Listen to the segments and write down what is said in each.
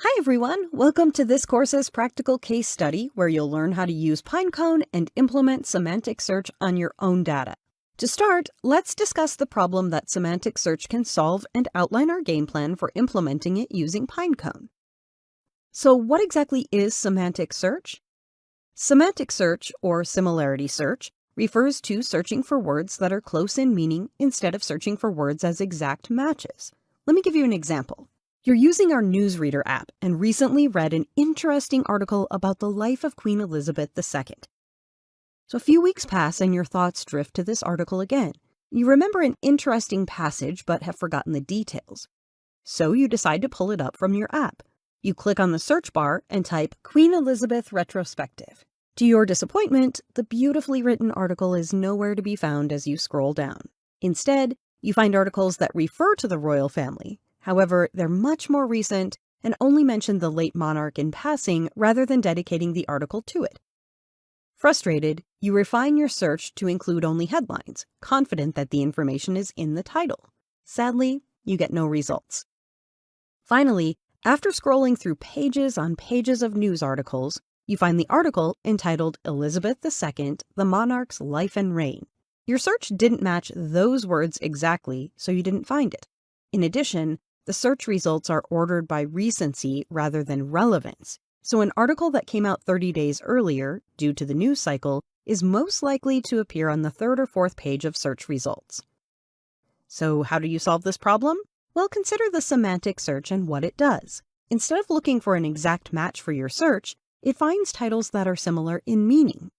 Hi everyone, welcome to this course's practical case study where you'll learn how to use Pinecone and implement semantic search on your own data. To start, let's discuss the problem that semantic search can solve and outline our game plan for implementing it using Pinecone. So what exactly is semantic search? Semantic search, or similarity search, refers to searching for words that are close in meaning instead of searching for words as exact matches. Let me give you an example. You're using our newsreader app and recently read an interesting article about the life of Queen Elizabeth II. So a few weeks pass and your thoughts drift to this article again. You remember an interesting passage but have forgotten the details. So you decide to pull it up from your app. You click on the search bar and type Queen Elizabeth Retrospective. To your disappointment, the beautifully written article is nowhere to be found as you scroll down. Instead, you find articles that refer to the royal family. However, they're much more recent and only mention the late monarch in passing rather than dedicating the article to it. Frustrated, you refine your search to include only headlines, confident that the information is in the title. Sadly, you get no results. Finally, after scrolling through pages on pages of news articles, you find the article entitled Elizabeth II, the Monarch's Life and Reign. Your search didn't match those words exactly, so you didn't find it. In addition, the search results are ordered by recency rather than relevance, so an article that came out 30 days earlier, due to the news cycle, is most likely to appear on the third or fourth page of search results. So how do you solve this problem? Well, consider the semantic search and what it does. Instead of looking for an exact match for your search, it finds titles that are similar in meaning.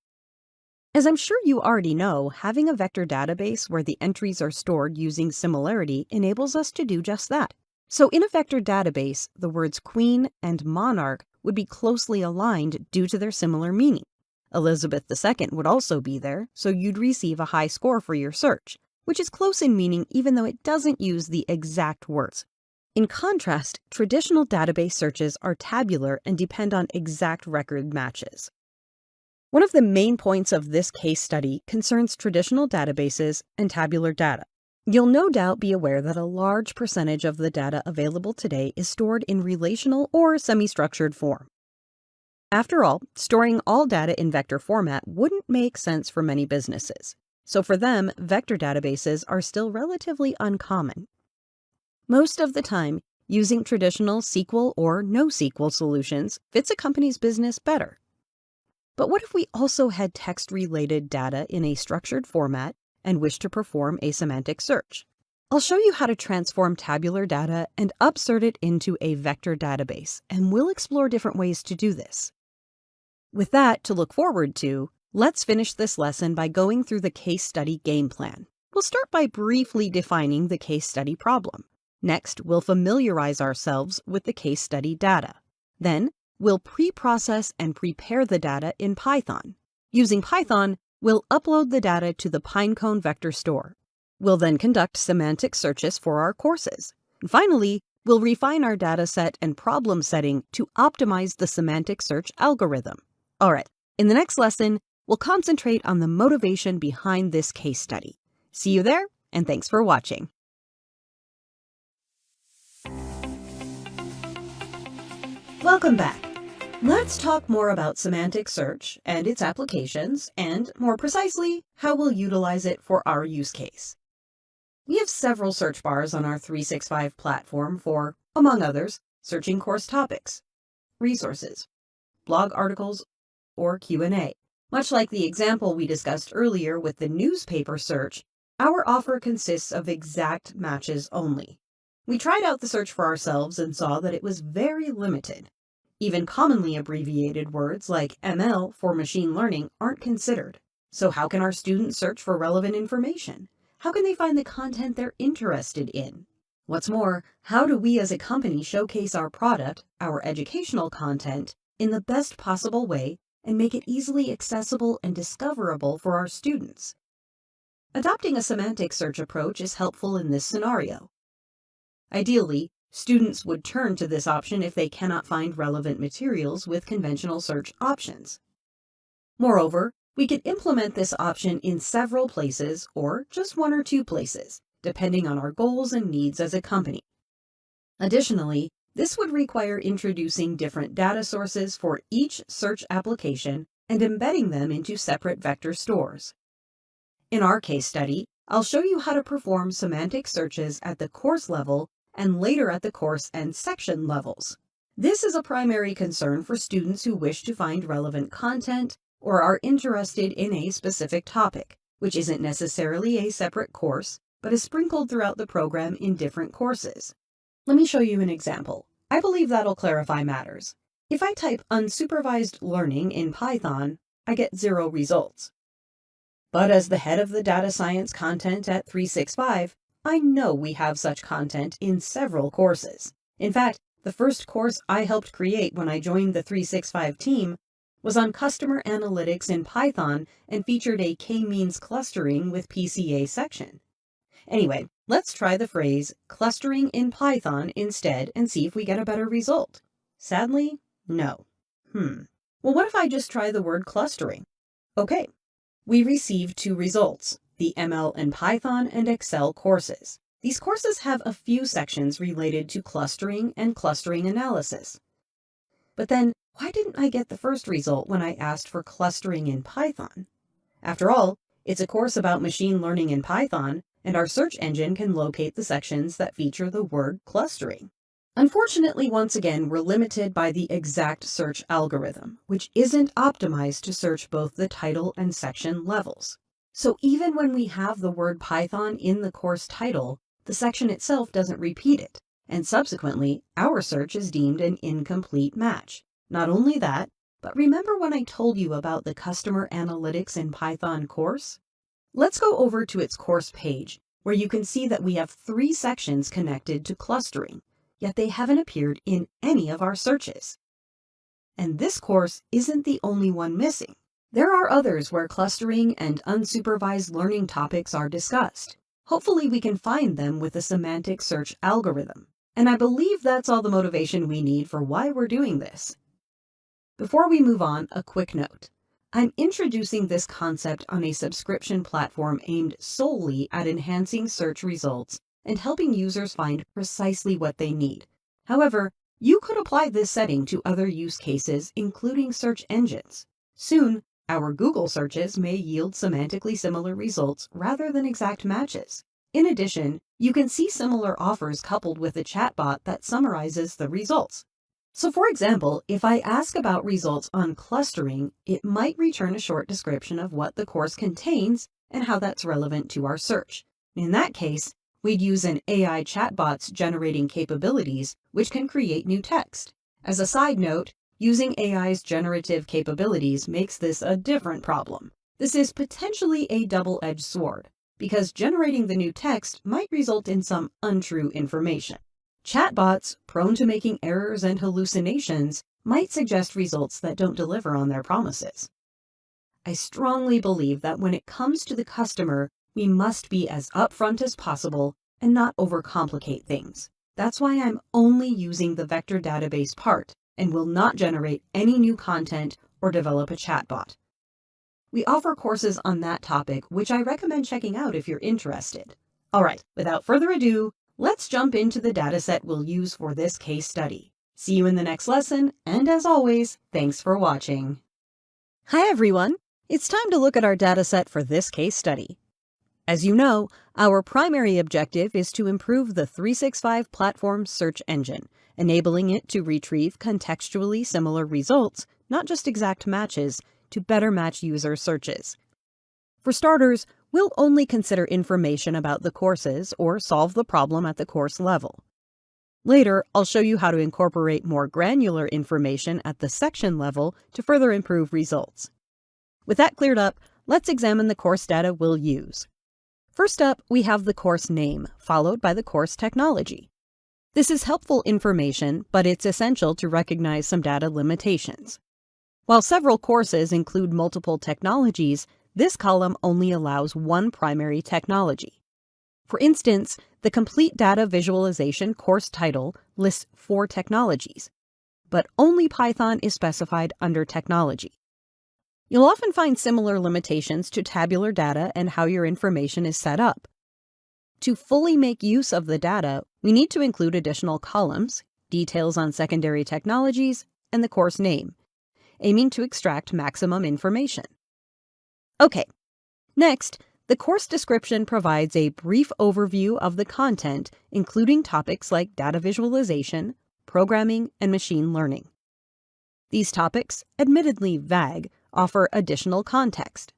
As I'm sure you already know, having a vector database where the entries are stored using Similarity enables us to do just that. So in a vector database, the words queen and monarch would be closely aligned due to their similar meaning. Elizabeth II would also be there, so you'd receive a high score for your search, which is close in meaning even though it doesn't use the exact words. In contrast, traditional database searches are tabular and depend on exact record matches. One of the main points of this case study concerns traditional databases and tabular data. You'll no doubt be aware that a large percentage of the data available today is stored in relational or semi-structured form. After all, storing all data in vector format wouldn't make sense for many businesses. So for them, vector databases are still relatively uncommon. Most of the time, using traditional SQL or NoSQL solutions fits a company's business better. But what if we also had text-related data in a structured format and wish to perform a semantic search? I'll show you how to transform tabular data and upsert it into a vector database, and we'll explore different ways to do this. With that to look forward to, let's finish this lesson by going through the case study game plan. We'll start by briefly defining the case study problem. Next, we'll familiarize ourselves with the case study data. Then, we'll pre-process and prepare the data in Python. Using Python, we'll upload the data to the Pinecone vector store. We'll then conduct semantic searches for our courses. And finally, we'll refine our data set and problem setting to optimize the semantic search algorithm. All right, in the next lesson, we'll concentrate on the motivation behind this case study. See you there, and thanks for watching. Welcome back. Let's talk more about semantic search and its applications, and more precisely, how we'll utilize it for our use case. We have several search bars on our 365 platform for, among others, searching course topics, resources, blog articles, or Q&A. Much like the example we discussed earlier with the newspaper search, our offer consists of exact matches only. We tried out the search for ourselves and saw that it was very limited. Even commonly abbreviated words like ML for machine learning aren't considered. So how can our students search for relevant information? How can they find the content they're interested in? What's more, how do we as a company showcase our product, our educational content, in the best possible way and make it easily accessible and discoverable for our students? Adopting a semantic search approach is helpful in this scenario. Ideally, students would turn to this option if they cannot find relevant materials with conventional search options. Moreover, we can implement this option in several places or just one or two places, depending on our goals and needs as a company. Additionally, This would require introducing different data sources for each search application and embedding them into separate vector stores. In our case study, I'll show you how to perform semantic searches at the course level and later at the course and section levels. This is a primary concern for students who wish to find relevant content or are interested in a specific topic, which isn't necessarily a separate course, but is sprinkled throughout the program in different courses. Let me show you an example. I believe that'll clarify matters. If I type unsupervised learning in Python, I get 0 results. But as the head of the data science content at 365, I know we have such content in several courses. In fact, the first course I helped create when I joined the 365 team was on customer analytics in Python and featured a k-means clustering with PCA section. Anyway, let's try the phrase clustering in Python instead and see if we get a better result. Sadly, no. Well, what if I just try the word clustering? Okay. We received 2 results, the ML and Python and Excel courses. These courses have a few sections related to clustering and clustering analysis. But then, why didn't I get the first result when I asked for clustering in Python? After all, it's a course about machine learning in Python, and our search engine can locate the sections that feature the word clustering. Unfortunately, once again, we're limited by the exact search algorithm, which isn't optimized to search both the title and section levels. So even when we have the word Python in the course title, the section itself doesn't repeat it, and subsequently, our search is deemed an incomplete match. Not only that, but remember when I told you about the Customer Analytics in Python course? Let's go over to its course page, where you can see that we have 3 sections connected to clustering, yet they haven't appeared in any of our searches. And this course isn't the only one missing. There are others where clustering and unsupervised learning topics are discussed. Hopefully we can find them with a semantic search algorithm. And I believe that's all the motivation we need for why we're doing this. Before we move on, a quick note. I'm introducing this concept on a subscription platform aimed solely at enhancing search results and helping users find precisely what they need. However, you could apply this setting to other use cases, including search engines. Soon, our Google searches may yield semantically similar results rather than exact matches. In addition, you can see similar offers coupled with a chatbot that summarizes the results. So for example, if I ask about results on clustering, it might return a short description of what the course contains and how that's relevant to our search. In that case, we'd use an AI chatbot's generating capabilities, which can create new text. As a side note, using AI's generative capabilities makes this a different problem. This is potentially a double-edged sword, because generating the new text might result in some untrue information. Chatbots, prone to making errors and hallucinations, might suggest results that don't deliver on their promises. I strongly believe that when it comes to the customer, we must be as upfront as possible and not overcomplicate things. That's why I'm only using the vector database part and will not generate any new content or develop a chatbot. We offer courses on that topic, which I recommend checking out if you're interested. All right, without further ado, let's jump into the dataset we'll use for this case study. See you in the next lesson, and as always, thanks for watching. Hi everyone! It's time to look at our dataset for this case study. As you know, our primary objective is to improve the 365 platform search engine, enabling it to retrieve contextually similar results, not just exact matches, to better match user searches. For starters, we'll only consider information about the courses or solve the problem at the course level. Later, I'll show you how to incorporate more granular information at the section level to further improve results. With that cleared up, let's examine the course data we'll use. First up, we have the course name, followed by the course technology. This is helpful information, but it's essential to recognize some data limitations. While several courses include multiple technologies, this column only allows one primary technology. For instance, the Complete Data Visualization course title lists 4 technologies, but only Python is specified under technology. You'll often find similar limitations to tabular data and how your information is set up. To fully make use of the data, we need to include additional columns, details on secondary technologies, and the course name, aiming to extract maximum information. Okay, next, the course description provides a brief overview of the content, including topics like data visualization, programming, and machine learning. These topics, admittedly vague, offer additional context.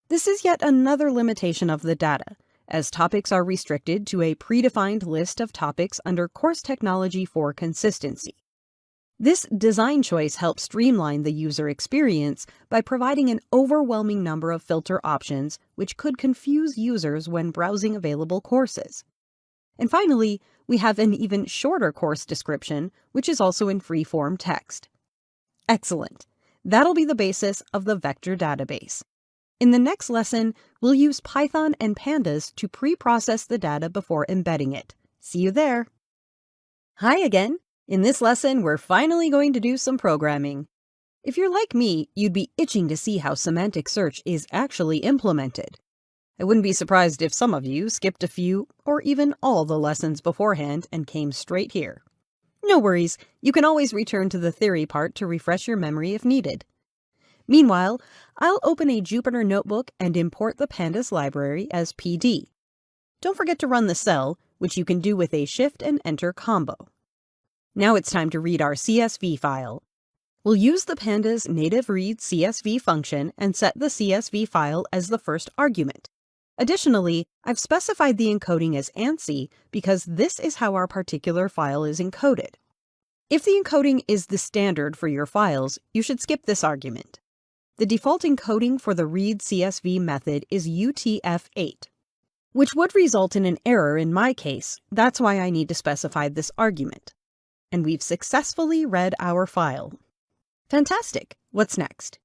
This is yet another limitation of the data, as topics are restricted to a predefined list of topics under course technology for consistency. This design choice helps streamline the user experience by providing an overwhelming number of filter options, which could confuse users when browsing available courses. And finally, we have an even shorter course description, which is also in free-form text. Excellent. That'll be the basis of the vector database. In the next lesson, we'll use Python and Pandas to pre-process the data before embedding it. See you there. Hi again. In this lesson, we're finally going to do some programming. If you're like me, you'd be itching to see how semantic search is actually implemented. I wouldn't be surprised if some of you skipped a few or even all the lessons beforehand and came straight here. No worries, you can always return to the theory part to refresh your memory if needed. Meanwhile, I'll open a Jupyter notebook and import the Pandas library as PD. Don't forget to run the cell, which you can do with a Shift and Enter combo. Now it's time to read our CSV file. We'll use the Pandas native read CSV function and set the CSV file as the first argument. Additionally, I've specified the encoding as ANSI because this is how our particular file is encoded. If the encoding is the standard for your files, you should skip this argument. The default encoding for the read CSV method is UTF-8, which would result in an error in my case. That's why I need to specify this argument. And we've successfully read our file. Fantastic! What's next?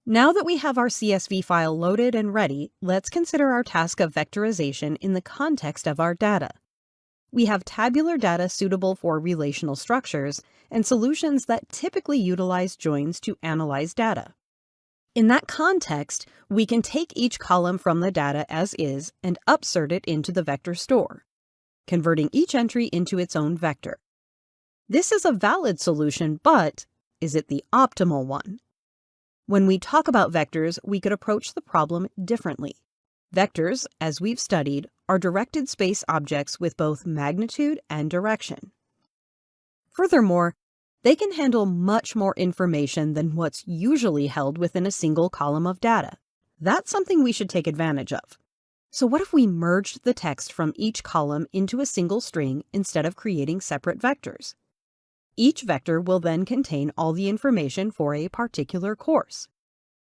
Now that we have our CSV file loaded and ready, let's consider our task of vectorization in the context of our data. We have tabular data suitable for relational structures and solutions that typically utilize joins to analyze data. In that context, we can take each column from the data as is and upsert it into the vector store, converting each entry into its own vector. This is a valid solution, but is it the optimal one? When we talk about vectors, we could approach the problem differently. Vectors, as we've studied, are directed space objects with both magnitude and direction. Furthermore, they can handle much more information than what's usually held within a single column of data. That's something we should take advantage of. So what if we merged the text from each column into a single string instead of creating separate vectors? Each vector will then contain all the information for a particular course.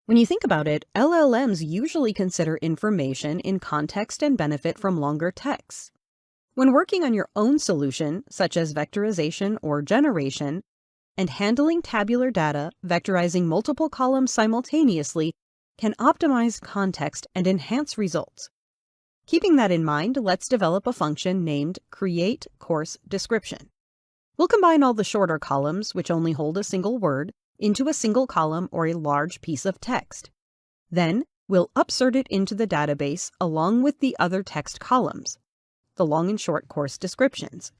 When you think about it, LLMs usually consider information in context and benefit from longer texts. When working on your own solution, such as vectorization or generation, and handling tabular data, vectorizing multiple columns simultaneously can optimize context and enhance results. Keeping that in mind, let's develop a function named createCourseDescription. We'll combine all the shorter columns, which only hold a single word, into a single column or a large piece of text. Then, we'll upsert it into the database along with the other text columns, the long and short course descriptions.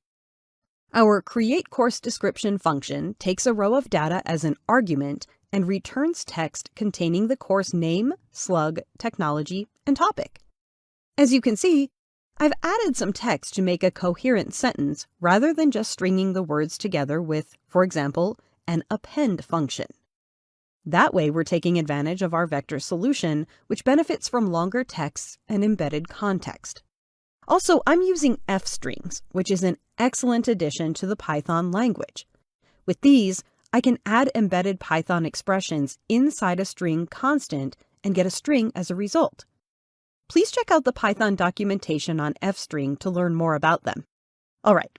Our createCourseDescription function takes a row of data as an argument and returns text containing the course name, slug, technology, and topic. As you can see, I've added some text to make a coherent sentence rather than just stringing the words together with, for example, an append function. That way we're taking advantage of our vector solution, which benefits from longer texts and embedded context. Also, I'm using f-strings, which is an excellent addition to the Python language. With these, I can add embedded Python expressions inside a string constant and get a string as a result. Please check out the Python documentation on f-string to learn more about them. All right,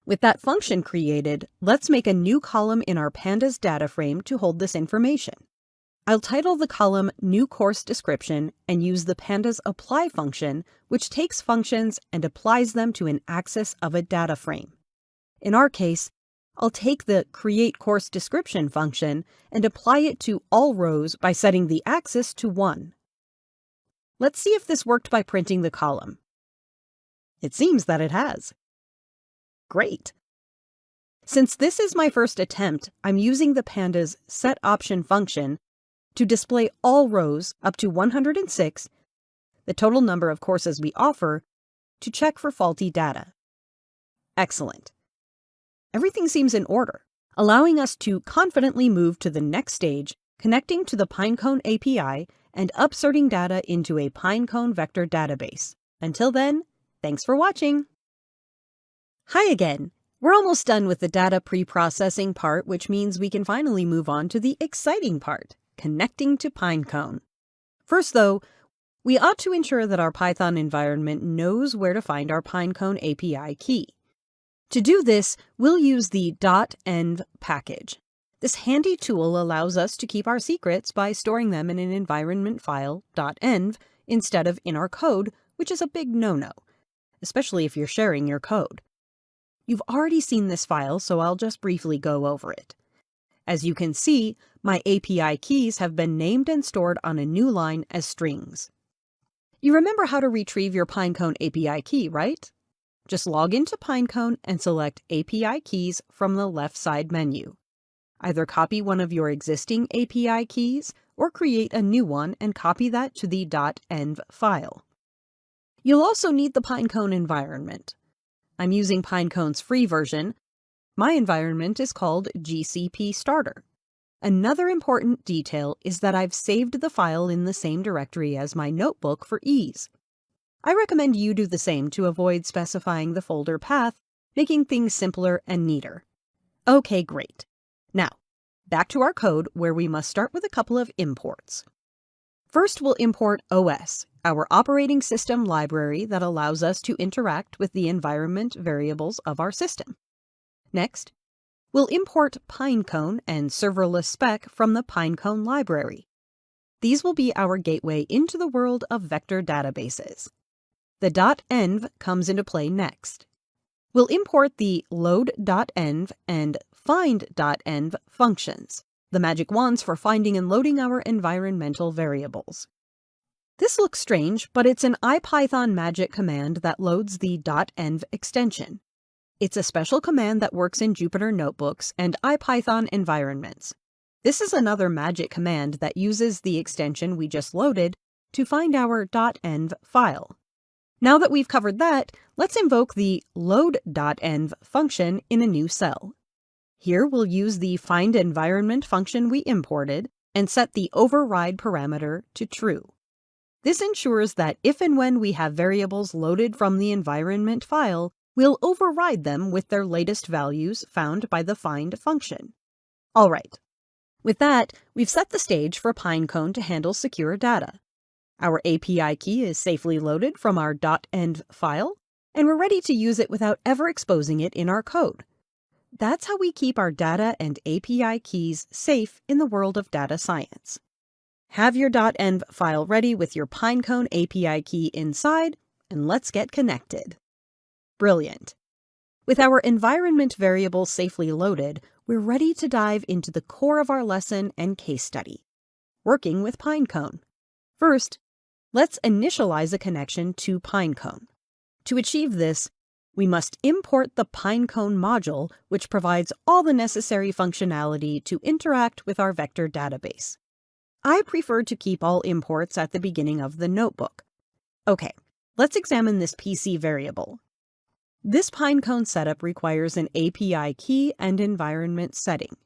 with that function created, let's make a new column in our Pandas data frame to hold this information. I'll title the column New Course Description and use the Pandas apply function, which takes functions and applies them to an axis of a data frame. In our case, I'll take the createCourseDescription function and apply it to all rows by setting the axis to 1. Let's see if this worked by printing the column. It seems that it has. Great. Since this is my first attempt, I'm using the pandas setOption function to display all rows up to 106, the total number of courses we offer, to check for faulty data. Excellent. Everything seems in order, allowing us to confidently move to the next stage, connecting to the Pinecone API and upserting data into a Pinecone vector database. Until then, thanks for watching. Hi again. We're almost done with the data pre-processing part, which means we can finally move on to the exciting part, connecting to Pinecone. First, though, we ought to ensure that our Python environment knows where to find our Pinecone API key. To do this, we'll use the .env package. This handy tool allows us to keep our secrets by storing them in an environment file, .env, instead of in our code, which is a big no-no, especially if you're sharing your code. You've already seen this file, so I'll just briefly go over it. As you can see, my API keys have been named and stored on a new line as strings. You remember how to retrieve your Pinecone API key, right? Just log into Pinecone and select API keys from the left side menu. Either copy one of your existing API keys or create a new one and copy that to the .env file. You'll also need the Pinecone environment. I'm using Pinecone's free version. My environment is called GCP Starter. Another important detail is that I've saved the file in the same directory as my notebook for ease. I recommend you do the same to avoid specifying the folder path, making things simpler and neater. Okay, great. Now, back to our code where we must start with a couple of imports. First, we'll import OS, our operating system library that allows us to interact with the environment variables of our system. Next, we'll import Pinecone and serverless spec from the Pinecone library. These will be our gateway into the world of vector databases. The .env comes into play next. We'll import the load.env and find.env functions, the magic wands for finding and loading our environmental variables. This looks strange, but it's an IPython magic command that loads the .env extension. It's a special command that works in Jupyter notebooks and IPython environments. This is another magic command that uses the extension we just loaded to find our .env file. Now that we've covered that, let's invoke the load.env function in a new cell. Here we'll use the findEnvironment function we imported and set the override parameter to true. This ensures that if and when we have variables loaded from the environment file, we'll override them with their latest values found by the find function. All right. With that, we've set the stage for Pinecone to handle secure data. Our API key is safely loaded from our .env file, and we're ready to use it without ever exposing it in our code. That's how we keep our data and API keys safe in the world of data science. Have your .env file ready with your Pinecone API key inside, and let's get connected. Brilliant. With our environment variable safely loaded, we're ready to dive into the core of our lesson and case study, working with Pinecone. First, let's initialize a connection to Pinecone. To achieve this, we must import the Pinecone module, which provides all the necessary functionality to interact with our vector database. I prefer to keep all imports at the beginning of the notebook. Okay, let's examine this PC variable. This Pinecone setup requires an API key and environment setting.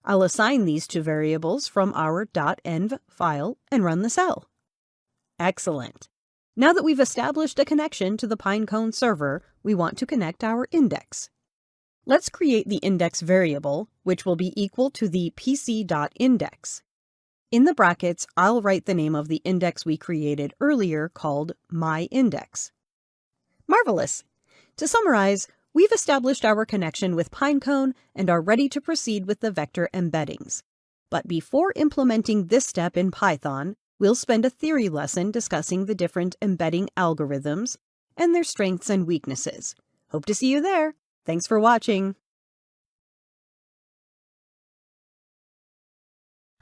I'll assign these to variables from our .env file and run the cell. Excellent. Now that we've established a connection to the Pinecone server, we want to connect our index. Let's create the index variable, which will be equal to the pc.index. In the brackets, I'll write the name of the index we created earlier called myIndex. Marvelous! To summarize, we've established our connection with Pinecone and are ready to proceed with the vector embeddings. But before implementing this step in Python, we'll spend a theory lesson discussing the different embedding algorithms and their strengths and weaknesses. Hope to see you there. Thanks for watching.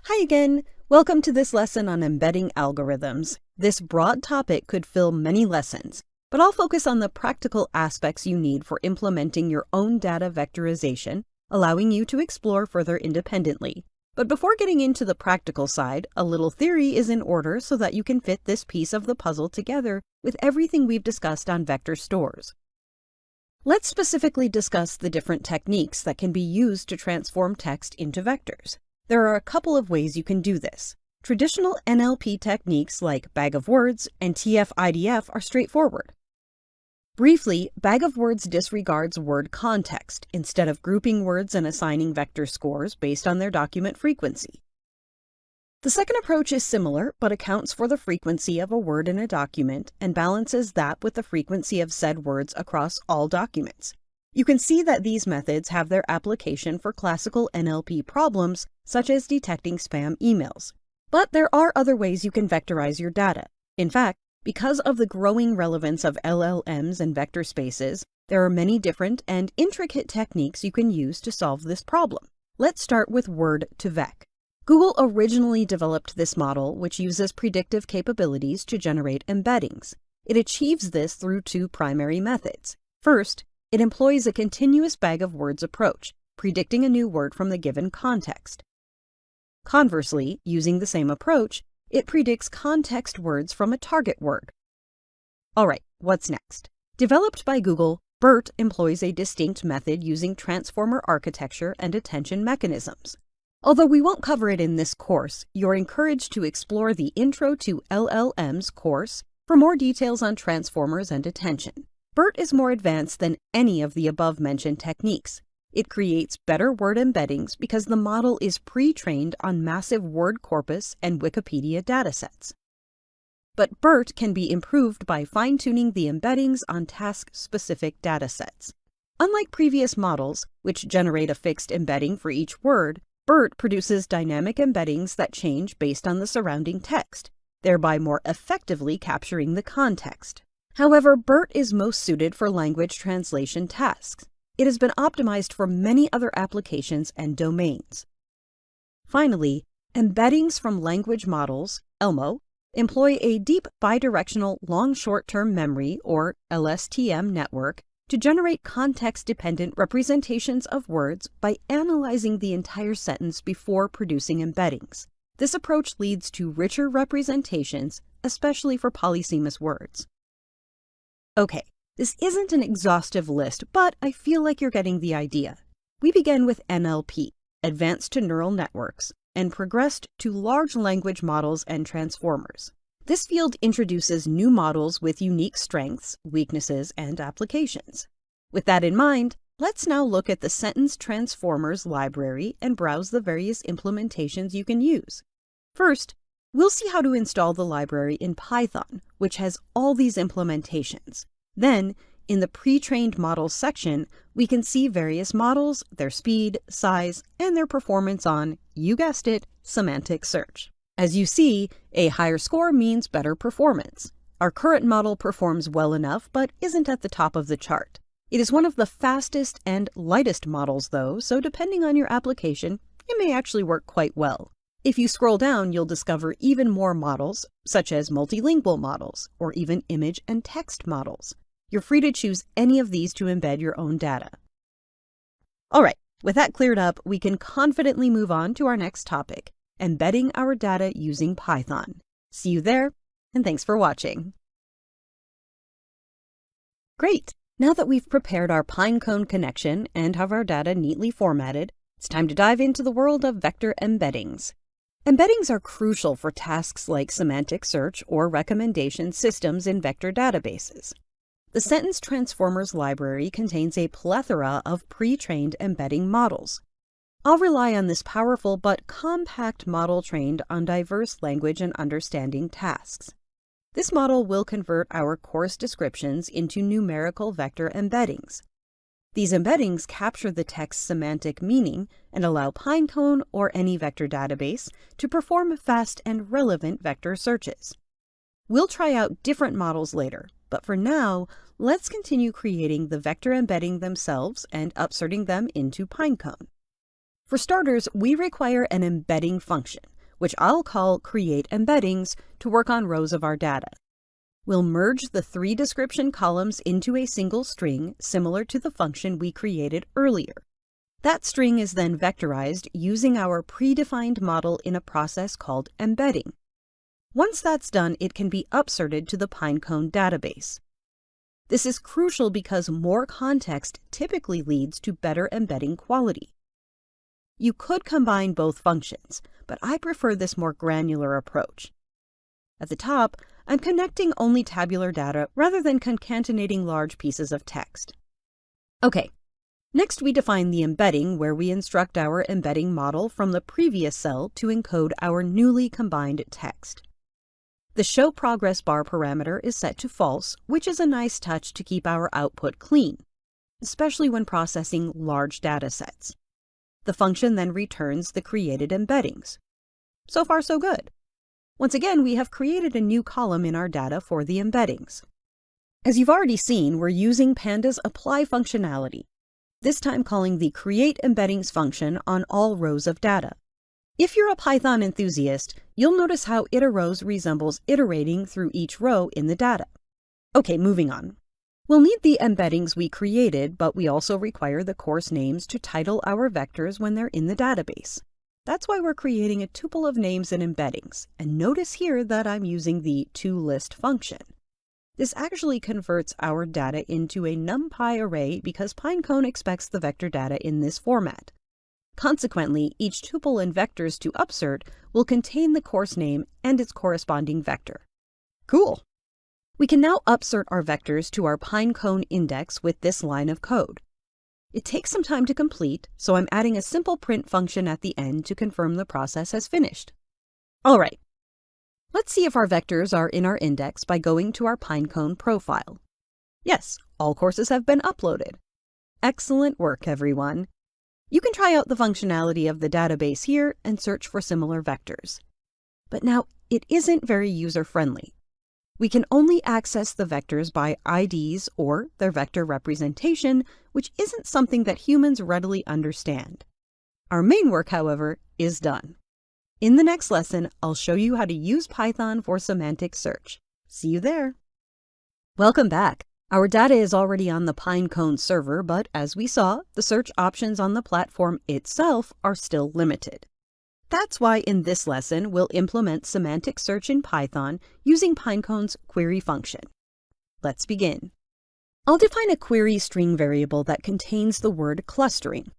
Hi again. Welcome to this lesson on embedding algorithms. This broad topic could fill many lessons, but I'll focus on the practical aspects you need for implementing your own data vectorization allowing you to explore further independently. But before getting into the practical side, a little theory is in order so that you can fit this piece of the puzzle together with everything we've discussed on vector stores. Let's specifically discuss the different techniques that can be used to transform text into vectors. There are a couple of ways you can do this. Traditional NLP techniques like bag of words and TF-IDF are straightforward. Briefly, bag of words disregards word context instead of grouping words and assigning vector scores based on their document frequency. The second approach is similar, but accounts for the frequency of a word in a document and balances that with the frequency of said words across all documents. You can see that these methods have their application for classical NLP problems, such as detecting spam emails. But there are other ways you can vectorize your data. In fact, because of the growing relevance of LLMs and vector spaces, there are many different and intricate techniques you can use to solve this problem. Let's start with word-to-vec. Google originally developed this model, which uses predictive capabilities to generate embeddings. It achieves this through two primary methods. First, it employs a continuous bag of words approach, predicting a new word from the given context. Conversely, using the same approach, it predicts context words from a target word. Alright, what's next? Developed by Google, BERT employs a distinct method using transformer architecture and attention mechanisms. Although we won't cover it in this course, you're encouraged to explore the Intro to LLMs course for more details on transformers and attention. BERT is more advanced than any of the above-mentioned techniques. It creates better word embeddings because the model is pre-trained on massive word corpus and Wikipedia datasets. But BERT can be improved by fine-tuning the embeddings on task-specific datasets. Unlike previous models, which generate a fixed embedding for each word, BERT produces dynamic embeddings that change based on the surrounding text, thereby more effectively capturing the context. However, BERT is most suited for language translation tasks. It has been optimized for many other applications and domains. Finally, embeddings from language models, ELMO, employ a deep bidirectional long short-term memory, or LSTM network, to generate context-dependent representations of words by analyzing the entire sentence before producing embeddings. This approach leads to richer representations, especially for polysemous words. Okay. This isn't an exhaustive list, but I feel like you're getting the idea. We began with NLP, advanced to neural networks, and progressed to large language models and transformers. This field introduces new models with unique strengths, weaknesses, and applications. With that in mind, let's now look at the Sentence Transformers library and browse the various implementations you can use. First, we'll see how to install the library in Python, which has all these implementations. Then, in the pre-trained models section, we can see various models, their speed, size, and their performance on, you guessed it, semantic search. As you see, a higher score means better performance. Our current model performs well enough, but isn't at the top of the chart. It is one of the fastest and lightest models, though, so depending on your application, it may actually work quite well. If you scroll down, you'll discover even more models, such as multilingual models, or even image and text models. You're free to choose any of these to embed your own data. Alright, with that cleared up, we can confidently move on to our next topic, embedding our data using Python. See you there, and thanks for watching. Great! Now that we've prepared our Pinecone connection and have our data neatly formatted, it's time to dive into the world of vector embeddings. Embeddings are crucial for tasks like semantic search or recommendation systems in vector databases. The Sentence Transformers library contains a plethora of pre-trained embedding models. I'll rely on this powerful but compact model trained on diverse language and understanding tasks. This model will convert our course descriptions into numerical vector embeddings. These embeddings capture the text's semantic meaning and allow Pinecone or any vector database to perform fast and relevant vector searches. We'll try out different models later, but for now, let's continue creating the vector embedding themselves and upserting them into Pinecone. For starters, we require an embedding function, which I'll call create embeddings, to work on rows of our data. We'll merge the 3 description columns into a single string similar to the function we created earlier. That string is then vectorized using our predefined model in a process called embedding. Once that's done, it can be upserted to the Pinecone database. This is crucial because more context typically leads to better embedding quality. You could combine both functions, but I prefer this more granular approach. At the top, I'm connecting only tabular data rather than concatenating large pieces of text. Okay, next we define the embedding, where we instruct our embedding model from the previous cell to encode our newly combined text. The show progress bar parameter is set to false, which is a nice touch to keep our output clean, especially when processing large data sets. The function then returns the created embeddings. So far, so good. Once again, we have created a new column in our data for the embeddings. As you've already seen, we're using Panda's apply functionality, this time calling the create embeddings function on all rows of data. If you're a Python enthusiast, you'll notice how iterrows resembles iterating through each row in the data. Okay, moving on. We'll need the embeddings we created, but we also require the course names to title our vectors when they're in the database. That's why we're creating a tuple of names and embeddings, and notice here that I'm using the toList function. This actually converts our data into a NumPy array because Pinecone expects the vector data in this format. Consequently, each tuple and vectors to upsert will contain the course name and its corresponding vector. Cool! We can now upsert our vectors to our Pinecone index with this line of code. It takes some time to complete, so I'm adding a simple print function at the end to confirm the process has finished. All right, let's see if our vectors are in our index by going to our Pinecone profile. Yes, all courses have been uploaded. Excellent work, everyone. You can try out the functionality of the database here and search for similar vectors. But now, it isn't very user-friendly. We can only access the vectors by IDs or their vector representation, which isn't something that humans readily understand. Our main work, however, is done. In the next lesson, I'll show you how to use Python for semantic search. See you there. Welcome back. Our data is already on the Pinecone server, but as we saw, the search options on the platform itself are still limited. That's why in this lesson, we'll implement semantic search in Python using Pinecone's query function. Let's begin. I'll define a query string variable that contains the word clustering.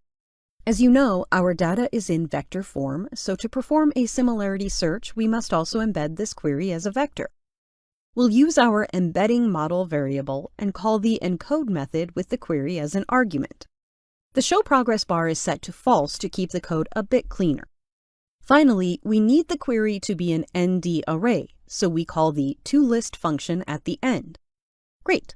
As you know, our data is in vector form, so to perform a similarity search, we must also embed this query as a vector. We'll use our embedding model variable and call the encode method with the query as an argument. The show progress bar is set to false to keep the code a bit cleaner. Finally, we need the query to be an ND array, so we call the toList function at the end. Great.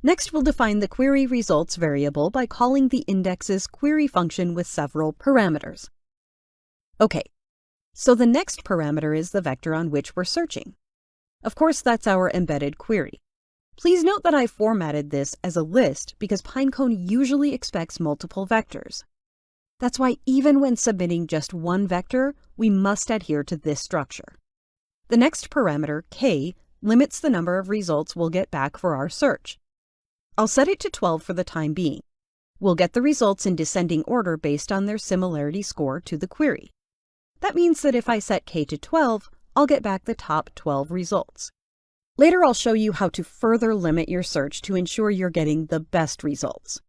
Next, we'll define the query results variable by calling the index's query function with several parameters. Okay, so the next parameter is the vector on which we're searching. Of course, that's our embedded query. Please note that I formatted this as a list because Pinecone usually expects multiple vectors. That's why even when submitting just one vector, we must adhere to this structure. The next parameter, k, limits the number of results we'll get back for our search. I'll set it to 12 for the time being. We'll get the results in descending order based on their similarity score to the query. That means that if I set k to 12, I'll get back the top 12 results. Later, I'll show you how to further limit your search to ensure you're getting the best results.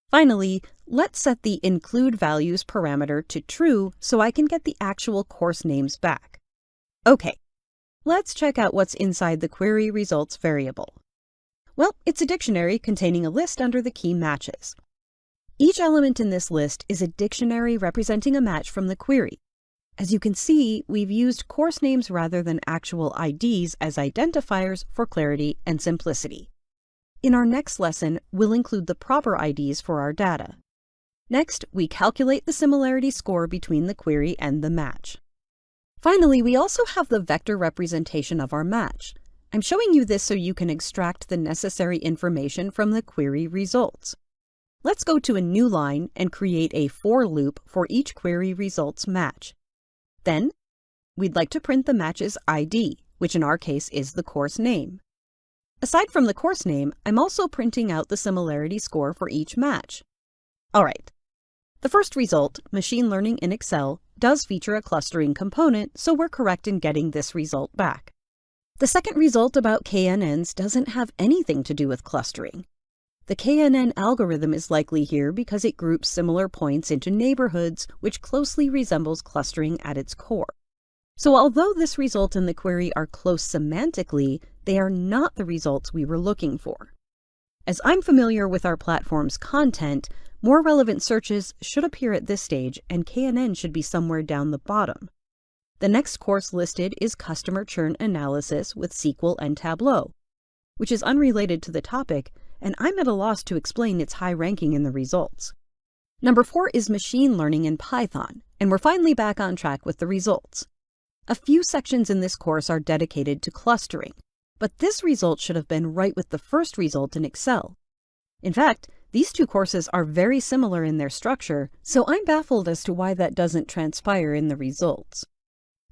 Finally, let's set the include values parameter to true so I can get the actual course names back. Okay, let's check out what's inside the query results variable. Well, it's a dictionary containing a list under the key matches. Each element in this list is a dictionary representing a match from the query. As you can see, we've used course names rather than actual IDs as identifiers for clarity and simplicity. In our next lesson, we'll include the proper IDs for our data. Next, we calculate the similarity score between the query and the match. Finally, we also have the vector representation of our match. I'm showing you this so you can extract the necessary information from the query results. Let's go to a new line and create a for loop for each query results match. Then, we'd like to print the match's ID, which in our case is the course name. Aside from the course name, I'm also printing out the similarity score for each match. All right, The first result, machine learning in Excel, does feature a clustering component, so we're correct in getting this result back. The second result about KNNs doesn't have anything to do with clustering. The KNN algorithm is likely here because it groups similar points into neighborhoods, which closely resembles clustering at its core. So although this result and the query are close semantically, they are not the results we were looking for. As I'm familiar with our platform's content, more relevant searches should appear at this stage, and KNN should be somewhere down the bottom. The next course listed is Customer Churn Analysis with SQL and Tableau, which is unrelated to the topic, and I'm at a loss to explain its high ranking in the results. Number 4 is Machine Learning in Python, and we're finally back on track with the results. A few sections in this course are dedicated to clustering, but this result should have been right with the first result in Excel. In fact, these two courses are very similar in their structure, so I'm baffled as to why that doesn't transpire in the results.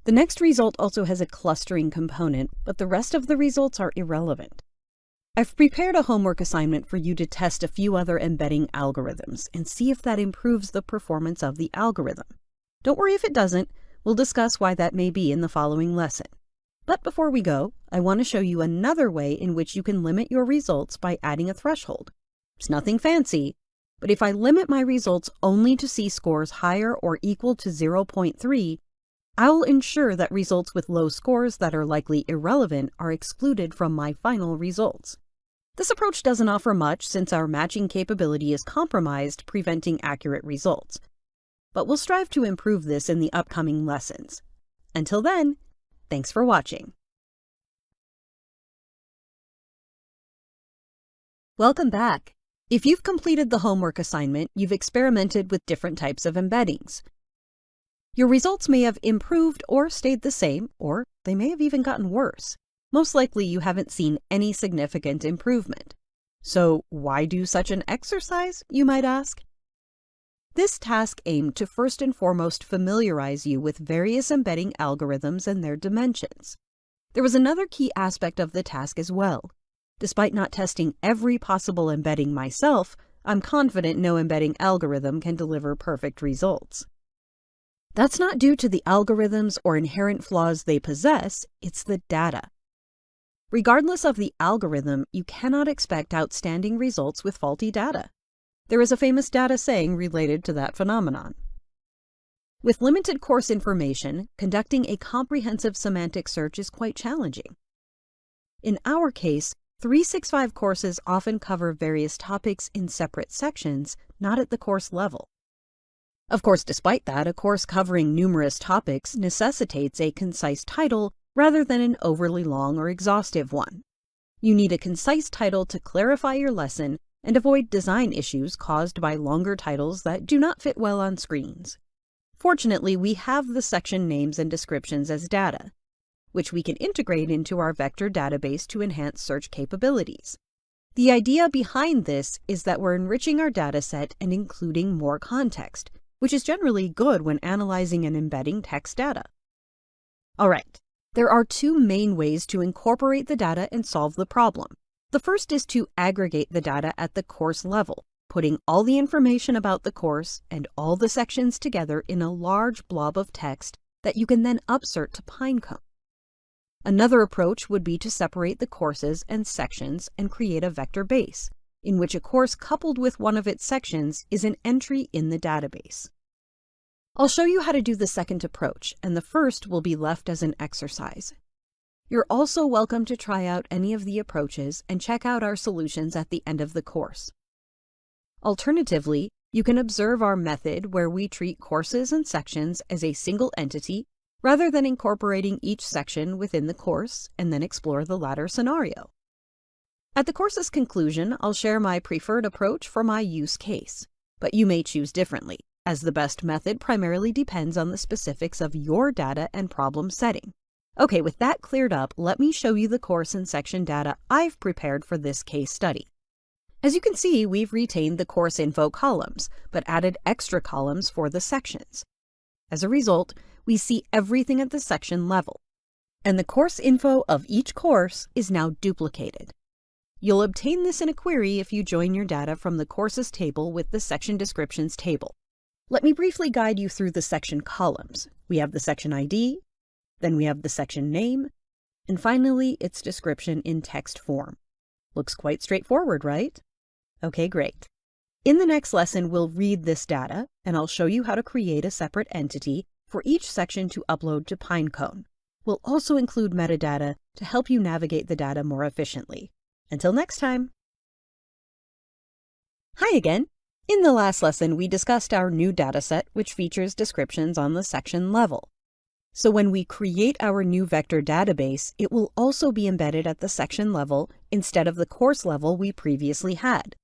The next result also has a clustering component, but the rest of the results are irrelevant. I've prepared a homework assignment for you to test a few other embedding algorithms and see if that improves the performance of the algorithm. Don't worry if it doesn't, we'll discuss why that may be in the following lesson. But before we go, I want to show you another way in which you can limit your results by adding a threshold. It's nothing fancy, but if I limit my results only to see scores higher or equal to 0.3, I'll ensure that results with low scores that are likely irrelevant are excluded from my final results. This approach doesn't offer much since our matching capability is compromised, preventing accurate results. But we'll strive to improve this in the upcoming lessons. Until then, thanks for watching. Welcome back. If you've completed the homework assignment, you've experimented with different types of embeddings. Your results may have improved or stayed the same, or they may have even gotten worse. Most likely you haven't seen any significant improvement. So why do such an exercise, you might ask? This task aimed to first and foremost familiarize you with various embedding algorithms and their dimensions. There was another key aspect of the task as well. Despite not testing every possible embedding myself, I'm confident no embedding algorithm can deliver perfect results. That's not due to the algorithms or inherent flaws they possess, it's the data. Regardless of the algorithm, you cannot expect outstanding results with faulty data. There is a famous data saying related to that phenomenon. With limited course information, conducting a comprehensive semantic search is quite challenging. In our case, 365 courses often cover various topics in separate sections, not at the course level. Of course, despite that, a course covering numerous topics necessitates a concise title rather than an overly long or exhaustive one. You need a concise title to clarify your lesson and avoid design issues caused by longer titles that do not fit well on screens. Fortunately, we have the section names and descriptions as data, which we can integrate into our vector database to enhance search capabilities. The idea behind this is that we're enriching our dataset and including more context, which is generally good when analyzing and embedding text data. All right, there are two main ways to incorporate the data and solve the problem. The first is to aggregate the data at the course level, putting all the information about the course and all the sections together in a large blob of text that you can then upsert to Pinecone. Another approach would be to separate the courses and sections and create a vector base, in which a course coupled with one of its sections is an entry in the database. I'll show you how to do the second approach, and the first will be left as an exercise. You're also welcome to try out any of the approaches and check out our solutions at the end of the course. Alternatively, you can observe our method where we treat courses and sections as a single entity rather than incorporating each section within the course and then explore the latter scenario. At the course's conclusion, I'll share my preferred approach for my use case, but you may choose differently, as the best method primarily depends on the specifics of your data and problem setting. Okay, with that cleared up, let me show you the course and section data I've prepared for this case study. As you can see, we've retained the course info columns, but added extra columns for the sections. As a result, we see everything at the section level, and the course info of each course is now duplicated. You'll obtain this in a query if you join your data from the courses table with the section descriptions table. Let me briefly guide you through the section columns. We have the section ID, then we have the section name, and finally its description in text form. Looks quite straightforward, right? Okay, great. In the next lesson, we'll read this data, and I'll show you how to create a separate entity for each section to upload to Pinecone. We'll also include metadata to help you navigate the data more efficiently. Until next time! Hi again! In the last lesson, we discussed our new dataset, which features descriptions on the section level. So when we create our new vector database, it will also be embedded at the section level instead of the course level we previously had.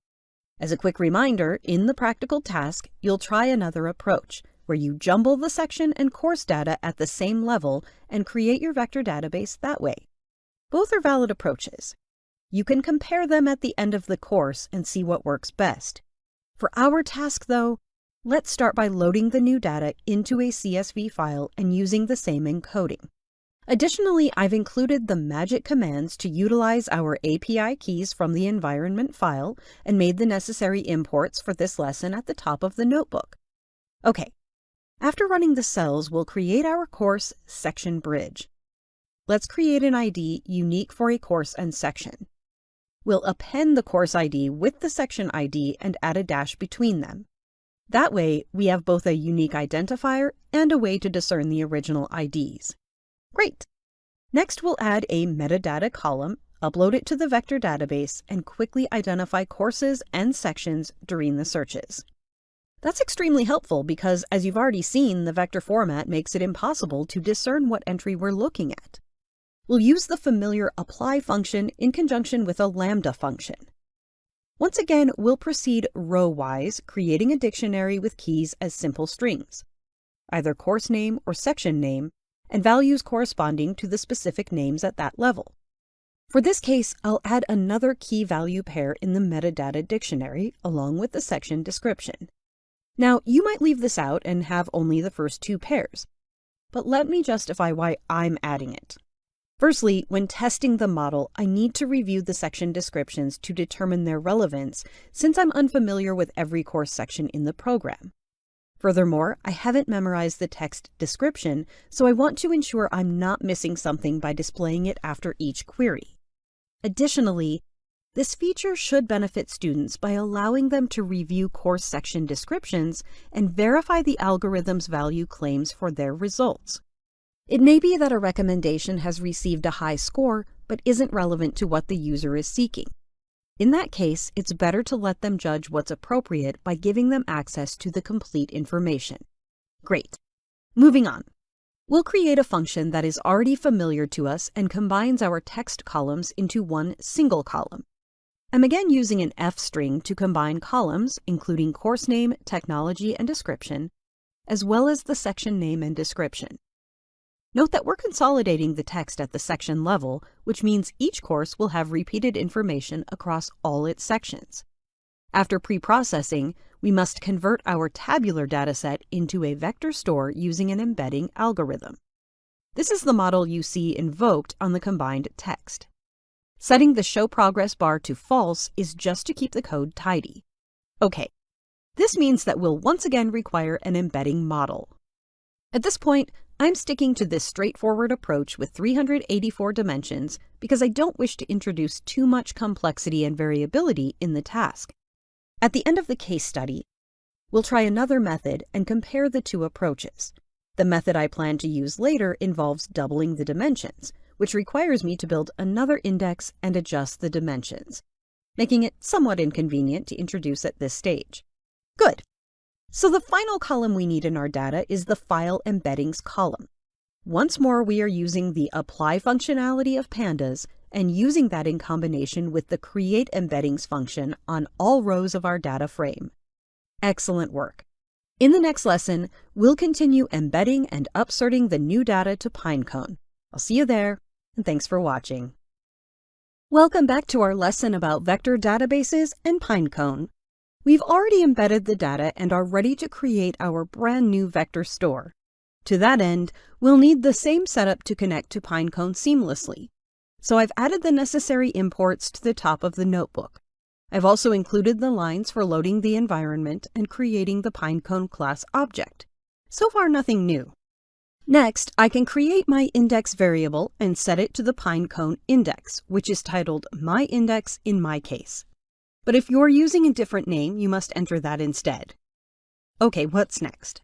As a quick reminder, in the practical task, you'll try another approach, where you jumble the section and course data at the same level and create your vector database that way. Both are valid approaches. You can compare them at the end of the course and see what works best. For our task, though, let's start by loading the new data into a CSV file and using the same encoding. Additionally, I've included the magic commands to utilize our API keys from the environment file and made the necessary imports for this lesson at the top of the notebook. Okay, after running the cells, we'll create our course section bridge. Let's create an ID unique for a course and section. We'll append the course ID with the section ID and add a dash between them. That way, we have both a unique identifier and a way to discern the original IDs. Great! Next, we'll add a metadata column, upload it to the vector database, and quickly identify courses and sections during the searches. That's extremely helpful because, as you've already seen, the vector format makes it impossible to discern what entry we're looking at. We'll use the familiar apply function in conjunction with a lambda function. Once again, we'll proceed row-wise, creating a dictionary with keys as simple strings, either course name or section name, and values corresponding to the specific names at that level. For this case, I'll add another key value pair in the metadata dictionary along with the section description. Now, you might leave this out and have only the first two pairs, but let me justify why I'm adding it. Firstly, when testing the model, I need to review the section descriptions to determine their relevance, since I'm unfamiliar with every course section in the program. Furthermore, I haven't memorized the text description, so I want to ensure I'm not missing something by displaying it after each query. Additionally, this feature should benefit students by allowing them to review course section descriptions and verify the algorithm's value claims for their results. It may be that a recommendation has received a high score, but isn't relevant to what the user is seeking. In that case, it's better to let them judge what's appropriate by giving them access to the complete information. Great. Moving on. We'll create a function that is already familiar to us and combines our text columns into one single column. I'm again using an F string to combine columns, including course name, technology, and description, as well as the section name and description. Note that we're consolidating the text at the section level, which means each course will have repeated information across all its sections. After preprocessing, we must convert our tabular dataset into a vector store using an embedding algorithm. This is the model you see invoked on the combined text. Setting the show progress bar to false is just to keep the code tidy. Okay, this means that we'll once again require an embedding model. At this point, I'm sticking to this straightforward approach with 384 dimensions because I don't wish to introduce too much complexity and variability in the task. At the end of the case study, we'll try another method and compare the two approaches. The method I plan to use later involves doubling the dimensions, which requires me to build another index and adjust the dimensions, making it somewhat inconvenient to introduce at this stage. Good. So the final column we need in our data is the file embeddings column. Once more, we are using the apply functionality of pandas and using that in combination with the create embeddings function on all rows of our data frame. Excellent work. In the next lesson, we'll continue embedding and upserting the new data to Pinecone. I'll see you there, and thanks for watching. Welcome back to our lesson about vector databases and Pinecone. We've already embedded the data and are ready to create our brand new vector store. To that end, we'll need the same setup to connect to Pinecone seamlessly. So I've added the necessary imports to the top of the notebook. I've also included the lines for loading the environment and creating the Pinecone class object. So far, nothing new. Next, I can create my index variable and set it to the Pinecone index, which is titled myIndex in my case. But if you're using a different name, you must enter that instead. Okay, what's next?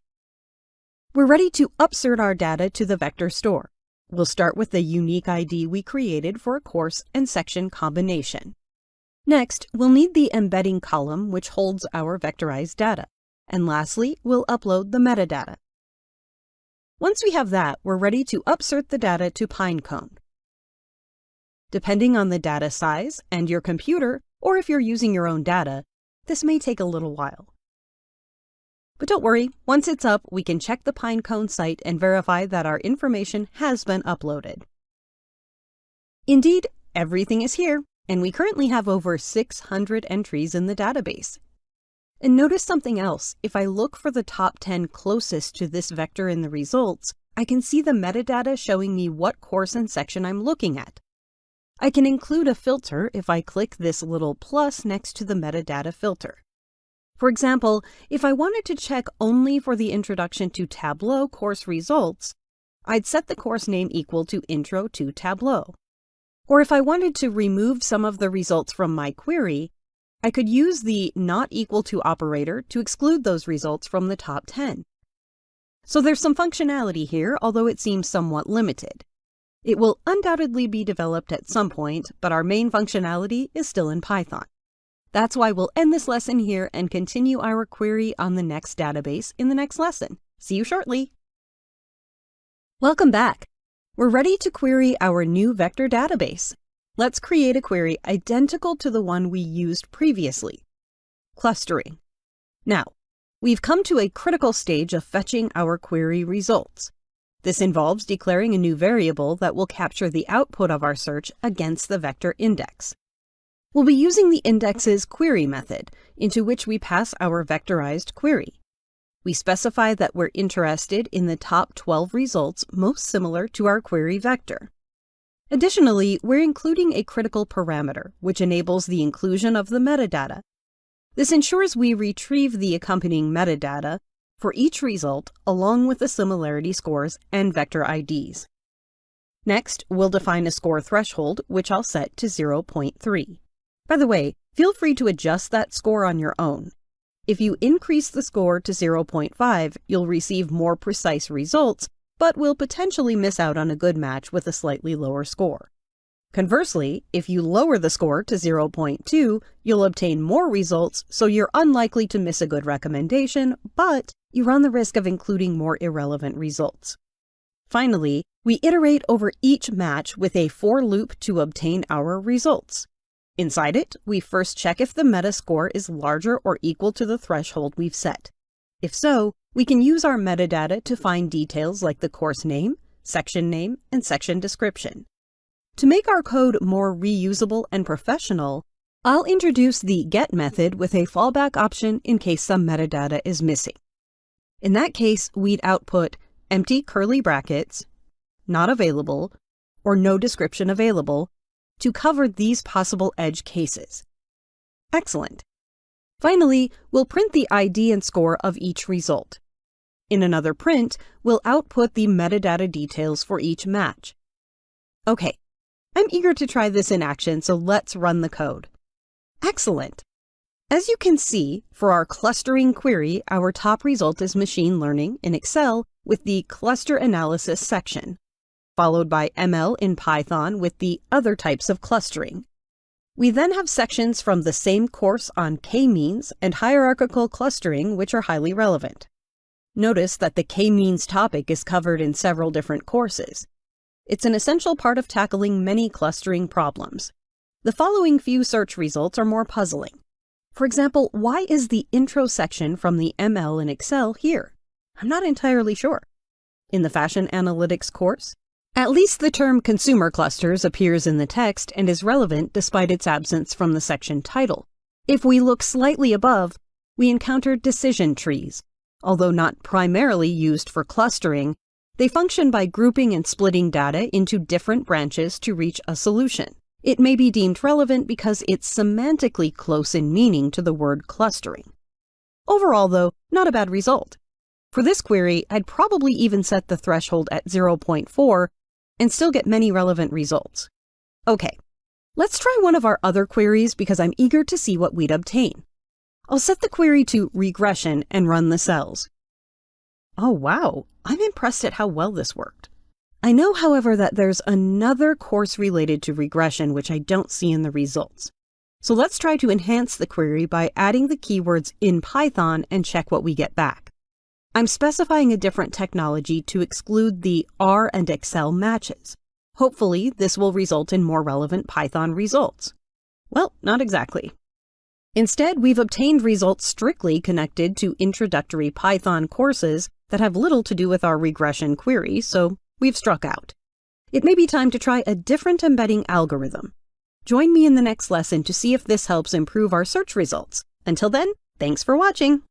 We're ready to upsert our data to the vector store. We'll start with the unique ID we created for a course and section combination. Next, we'll need the embedding column, which holds our vectorized data. And lastly, we'll upload the metadata. Once we have that, we're ready to upsert the data to Pinecone. Depending on the data size and your computer, or if you're using your own data, this may take a little while. But don't worry, once it's up, we can check the Pinecone site and verify that our information has been uploaded. Indeed, everything is here, and we currently have over 600 entries in the database. And notice something else. If I look for the top 10 closest to this vector in the results, I can see the metadata showing me what course and section I'm looking at. I can include a filter if I click this little plus next to the metadata filter. For example, if I wanted to check only for the Introduction to Tableau course results, I'd set the course name equal to Intro to Tableau. Or if I wanted to remove some of the results from my query, I could use the not equal to operator to exclude those results from the top 10. So there's some functionality here, although it seems somewhat limited. It will undoubtedly be developed at some point, but our main functionality is still in Python. That's why we'll end this lesson here and continue our query on the next database in the next lesson. See you shortly. Welcome back. We're ready to query our new vector database. Let's create a query identical to the one we used previously, clustering. Now, we've come to a critical stage of fetching our query results. This involves declaring a new variable that will capture the output of our search against the vector index. We'll be using the index's query method, into which we pass our vectorized query. We specify that we're interested in the top 12 results most similar to our query vector. Additionally, we're including a critical parameter, which enables the inclusion of the metadata. This ensures we retrieve the accompanying metadata for each result along with the similarity scores and vector IDs. Next, we'll define a score threshold, which I'll set to 0.3. By the way, feel free to adjust that score on your own. If you increase the score to 0.5, you'll receive more precise results, but will potentially miss out on a good match with a slightly lower score. Conversely, if you lower the score to 0.2, you'll obtain more results, so you're unlikely to miss a good recommendation, but you run the risk of including more irrelevant results. Finally, we iterate over each match with a for loop to obtain our results. Inside it, we first check if the meta score is larger or equal to the threshold we've set. If so, we can use our metadata to find details like the course name, and section description. To make our code more reusable and professional, I'll introduce the get method with a fallback option in case some metadata is missing. In that case, we'd output empty curly brackets, not available, or no description available, to cover these possible edge cases. Excellent. Finally, we'll print the ID and score of each result. In another print, we'll output the metadata details for each match. Okay, I'm eager to try this in action, so let's run the code. Excellent. As you can see, for our clustering query, our top result is machine learning in Excel with the cluster analysis section, followed by ML in Python with the other types of clustering. We then have sections from the same course on k-means and hierarchical clustering, which are highly relevant. Notice that the k-means topic is covered in several different courses. It's an essential part of tackling many clustering problems. The following few search results are more puzzling. For example, why is the intro section from the ML in Excel here? I'm not entirely sure. In the fashion analytics course, at least the term consumer clusters appears in the text and is relevant despite its absence from the section title. If we look slightly above, we encounter decision trees. Although not primarily used for clustering, they function by grouping and splitting data into different branches to reach a solution. It may be deemed relevant because it's semantically close in meaning to the word clustering. Overall, though, not a bad result. For this query, I'd probably even set the threshold at 0.4 and still get many relevant results. Okay, let's try one of our other queries because I'm eager to see what we'd obtain. I'll set the query to regression and run the cells. Oh wow, I'm impressed at how well this worked. I know, however, that there's another course related to regression which I don't see in the results. So let's try to enhance the query by adding the keywords in Python and check what we get back. I'm specifying a different technology to exclude the R and Excel matches. Hopefully, this will result in more relevant Python results. Well, not exactly. Instead, we've obtained results strictly connected to introductory Python courses that have little to do with our regression query, so we've struck out. It may be time to try a different embedding algorithm. Join me in the next lesson to see if this helps improve our search results. Until then, thanks for watching!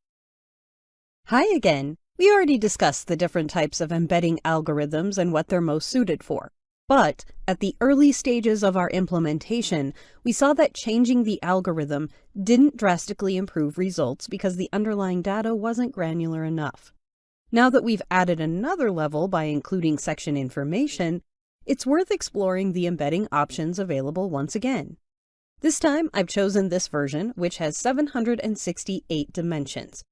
Hi again! We already discussed the different types of embedding algorithms and what they're most suited for. But at the early stages of our implementation, we saw that changing the algorithm didn't drastically improve results because the underlying data wasn't granular enough. Now that we've added another level by including section information, it's worth exploring the embedding options available once again. This time, I've chosen this version, which has 768 dimensions,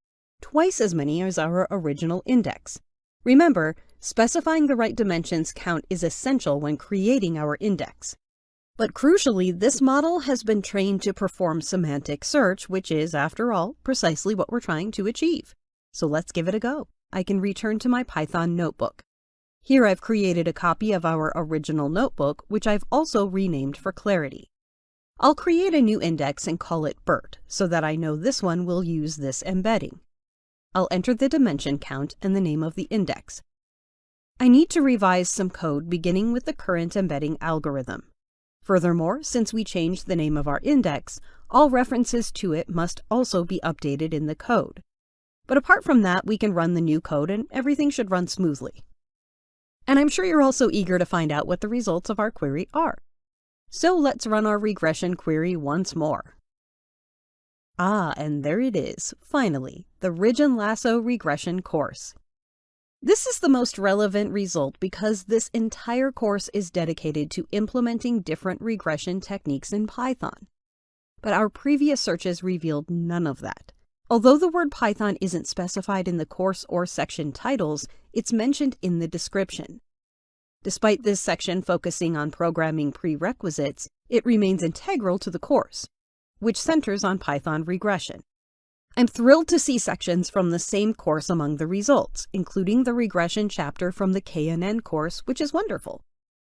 twice as many as our original index. Remember, specifying the right dimensions count is essential when creating our index. But crucially, this model has been trained to perform semantic search, which is, after all, precisely what we're trying to achieve. So let's give it a go. I can return to my Python notebook. Here I've created a copy of our original notebook, which I've also renamed for clarity. I'll create a new index and call it BERT, so that I know this one will use this embedding. I'll enter the dimension count and the name of the index. I need to revise some code beginning with the current embedding algorithm. Furthermore, since we changed the name of our index, all references to it must also be updated in the code. But apart from that, we can run the new code and everything should run smoothly. And I'm sure you're also eager to find out what the results of our query are. So let's run our regression query once more. Ah, and there it is, finally, the Ridge and Lasso regression course. This is the most relevant result because this entire course is dedicated to implementing different regression techniques in Python. But our previous searches revealed none of that. Although the word Python isn't specified in the course or section titles, it's mentioned in the description. Despite this section focusing on programming prerequisites, it remains integral to the course, which centers on Python regression. I'm thrilled to see sections from the same course among the results, including the regression chapter from the K&N course, which is wonderful.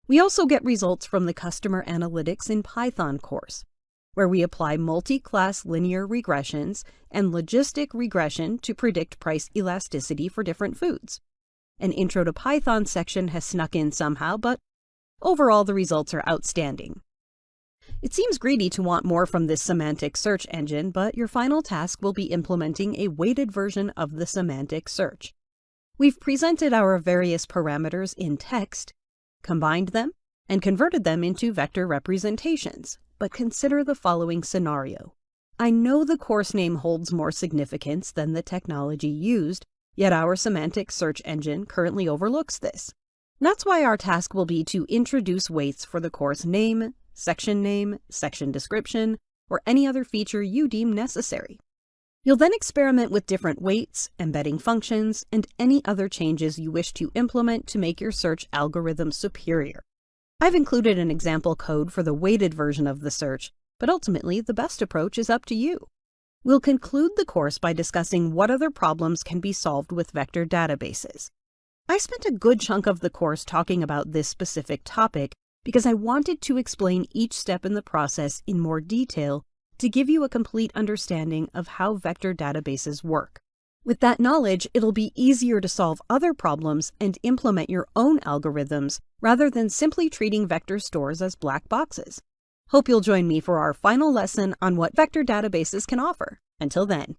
We also get results from the Customer Analytics in Python course, where we apply multi-class linear regressions and logistic regression to predict price elasticity for different foods. An Intro to Python section has snuck in somehow, but overall the results are outstanding. It seems greedy to want more from this semantic search engine, but your final task will be implementing a weighted version of the semantic search. We've presented our various parameters in text, combined them, and converted them into vector representations. But consider the following scenario. I know the course name holds more significance than the technology used, yet our semantic search engine currently overlooks this. That's why our task will be to introduce weights for the course name, section description, or any other feature you deem necessary. You'll then experiment with different weights, embedding functions, and any other changes you wish to implement to make your search algorithm superior. I've included an example code for the weighted version of the search, but ultimately the best approach is up to you. We'll conclude the course by discussing what other problems can be solved with vector databases. I spent a good chunk of the course talking about this specific topic because I wanted to explain each step in the process in more detail to give you a complete understanding of how vector databases work. With that knowledge, it'll be easier to solve other problems and implement your own algorithms rather than simply treating vector stores as black boxes. Hope you'll join me for our final lesson on what vector databases can offer. Until then.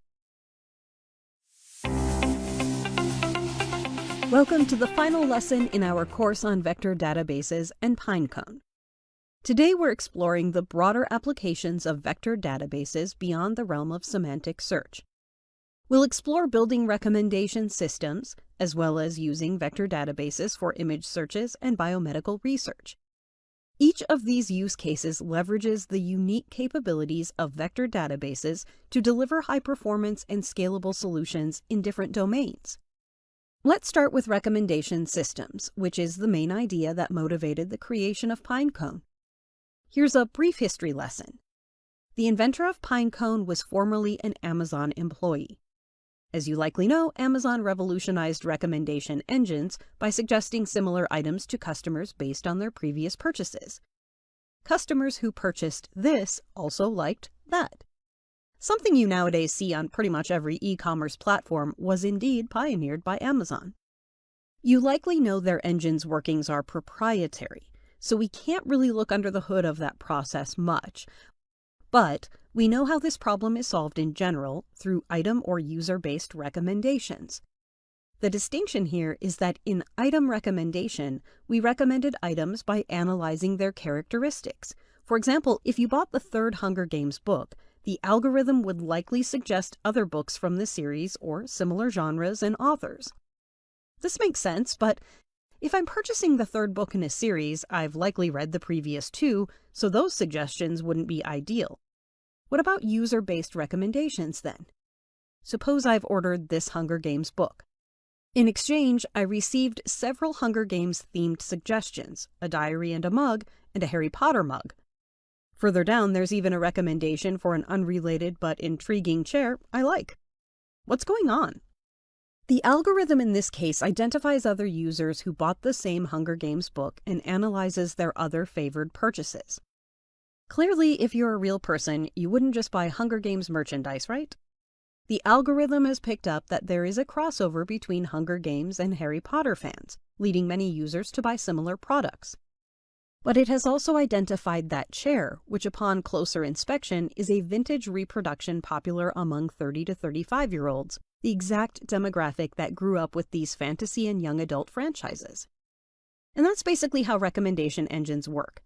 Welcome to the final lesson in our course on vector databases and Pinecone. Today we're exploring the broader applications of vector databases beyond the realm of semantic search. We'll explore building recommendation systems, as well as using vector databases for image searches and biomedical research. Each of these use cases leverages the unique capabilities of vector databases to deliver high-performance and scalable solutions in different domains. Let's start with recommendation systems, which is the main idea that motivated the creation of Pinecone. Here's a brief history lesson. The inventor of Pinecone was formerly an Amazon employee. As you likely know, Amazon revolutionized recommendation engines by suggesting similar items to customers based on their previous purchases. Customers who purchased this also liked that. Something you nowadays see on pretty much every e-commerce platform was indeed pioneered by Amazon. You likely know their engine's workings are proprietary, so we can't really look under the hood of that process much. But we know how this problem is solved in general through item or user-based recommendations. The distinction here is that in item recommendation, we recommended items by analyzing their characteristics. For example, if you bought the third Hunger Games book, the algorithm would likely suggest other books from the series or similar genres and authors. This makes sense, but if I'm purchasing the third book in a series, I've likely read the previous two, so those suggestions wouldn't be ideal. What about user-based recommendations then? Suppose I've ordered this Hunger Games book. In exchange, I received several Hunger Games-themed suggestions, a diary and a mug, and a Harry Potter mug. Further down, there's even a recommendation for an unrelated but intriguing chair I like. What's going on? The algorithm in this case identifies other users who bought the same Hunger Games book and analyzes their other favored purchases. Clearly, if you're a real person, you wouldn't just buy Hunger Games merchandise, right? The algorithm has picked up that there is a crossover between Hunger Games and Harry Potter fans, leading many users to buy similar products. But it has also identified that chair, which upon closer inspection is a vintage reproduction popular among 30 to 35-year-olds, the exact demographic that grew up with these fantasy and young adult franchises. And that's basically how recommendation engines work.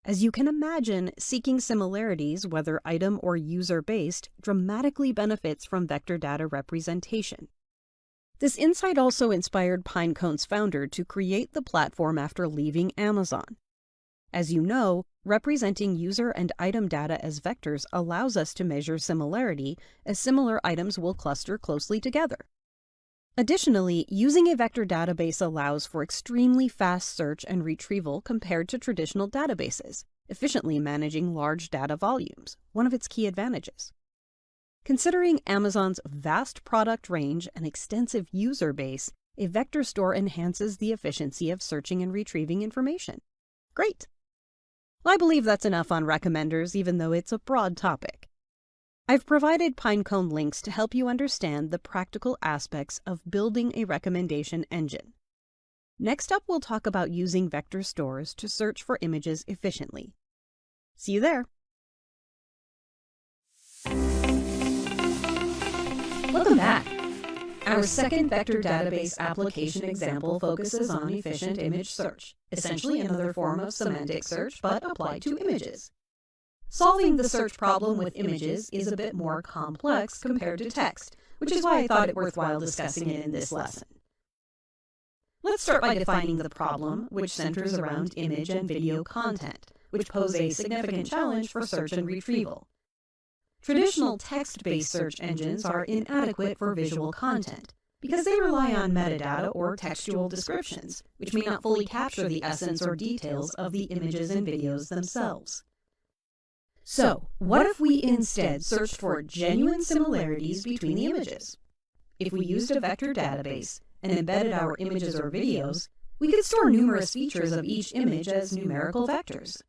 As you can imagine, seeking similarities, whether item or user-based, dramatically benefits from vector data representation. This insight also inspired Pinecone's founder to create the platform after leaving Amazon. As you know, representing user and item data as vectors allows us to measure similarity, as similar items will cluster closely together. Additionally, using a vector database allows for extremely fast search and retrieval compared to traditional databases, efficiently managing large data volumes, one of its key advantages. Considering Amazon's vast product range and extensive user base, a vector store enhances the efficiency of searching and retrieving information. Great! Well, I believe that's enough on recommenders, even though it's a broad topic. I've provided Pinecone links to help you understand the practical aspects of building a recommendation engine. Next up, we'll talk about using vector stores to search for images efficiently. See you there! Welcome back! Our second vector database application example focuses on efficient image search, essentially another form of semantic search, but applied to images. Solving the search problem with images is a bit more complex compared to text, which is why I thought it worthwhile discussing it in this lesson. Let's start by defining the problem, which centers around image and video content, which pose a significant challenge for search and retrieval. Traditional text-based search engines are inadequate for visual content because they rely on metadata or textual descriptions, which may not fully capture the essence or details of the images and videos themselves. So, what if we instead searched for genuine similarities between the images? If we used a vector database and embedded our images or videos, we could store numerous features of each image as numerical vectors.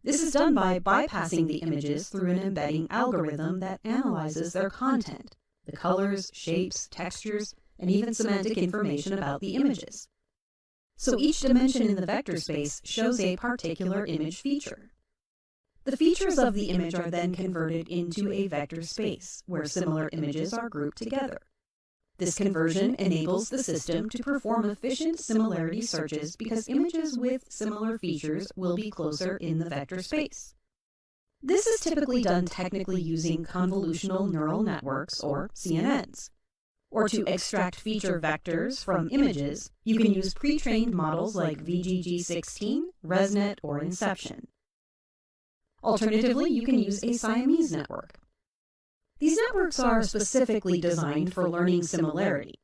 This is done by bypassing the images through an embedding algorithm that analyzes their content, the colors, shapes, textures, and even semantic information about the images. So each dimension in the vector space shows a particular image feature. The features of the image are then converted into a vector space, where similar images are grouped together. This conversion enables the system to perform efficient similarity searches because images with similar features will be closer in the vector space. This is typically done technically using convolutional neural networks, or CNNs. Or to extract feature vectors from images, you can use pre-trained models like VGG16, ResNet, or Inception. Alternatively, you can use a Siamese network. These networks are specifically designed for learning similarity.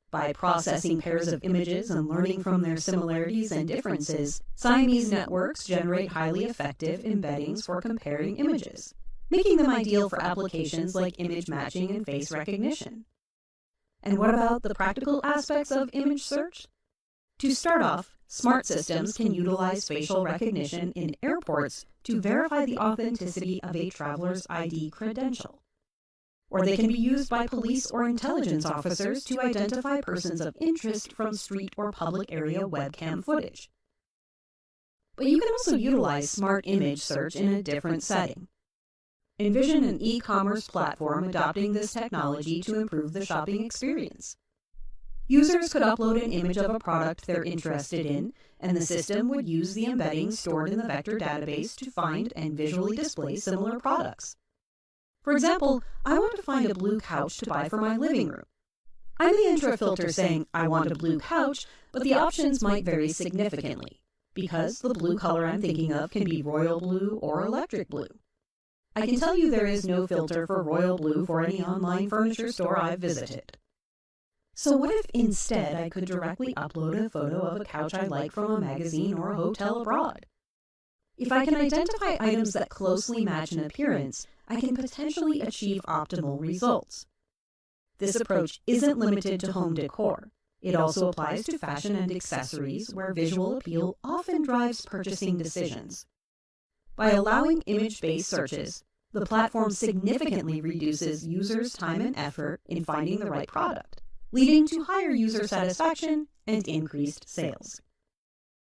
By processing pairs of images and learning from their similarities and differences, Siamese networks generate highly effective embeddings for comparing images, making them ideal for applications like image matching and face recognition. And what about the practical aspects of image search? To start off, smart systems can utilize facial recognition in airports to verify the authenticity of a traveler's ID credential. Or they can be used by police or intelligence officers to identify persons of interest from street or public area webcam footage. But you can also utilize smart image search in a different setting. Envision an e-commerce platform adopting this technology to improve the shopping experience. Users could upload an image of a product they're interested in, and the system would use the embeddings stored in the vector database to find and visually display similar products. For example, I want to find a blue couch to buy for my living room. I may enter a filter saying, I want a blue couch, but the options might vary significantly, because the blue color I'm thinking of can be royal blue or electric blue. I can tell you there is no filter for royal blue for any online furniture store I've visited. So what if instead I could directly upload a photo of a couch I like from a magazine or a hotel abroad? If I can identify items that closely match in appearance, I can potentially achieve optimal results. This approach isn't limited to home decor. It also applies to fashion and accessories, where visual appeal often drives purchasing decisions. By allowing image-based searches, the platform significantly reduces users' time and effort in finding the right product, leading to higher user satisfaction and increased sales.